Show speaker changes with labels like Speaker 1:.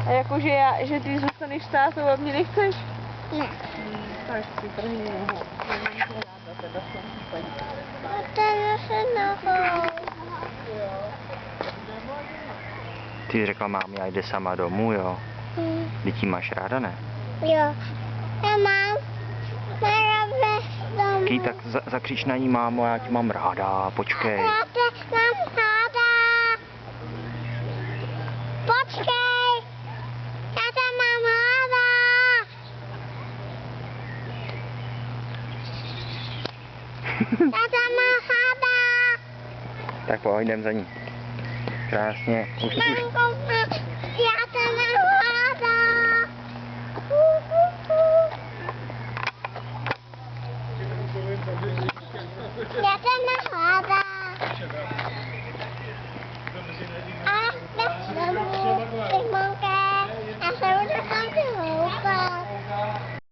Speaker 1: A jakože že ty zůstaneš stát a mě nechceš?
Speaker 2: Ne.
Speaker 1: Tak si trhni nohou. Já mám tě ráda, teda v tom případě.
Speaker 2: A ten se nohou.
Speaker 3: Ty řekla mámě, a jde sama domů, jo? Teď jí máš ráda, ne?
Speaker 2: Jo. Já mám ráda domů.
Speaker 3: Ký, tak zakřič na ní, mámo, já tě mám ráda, počkej.
Speaker 2: Já tě mám ráda. Počkej. Já tě mám ráda. Já tě mám ráda.
Speaker 3: Tak pojď, jdem za ní. Krásně. Už.
Speaker 2: Mamko,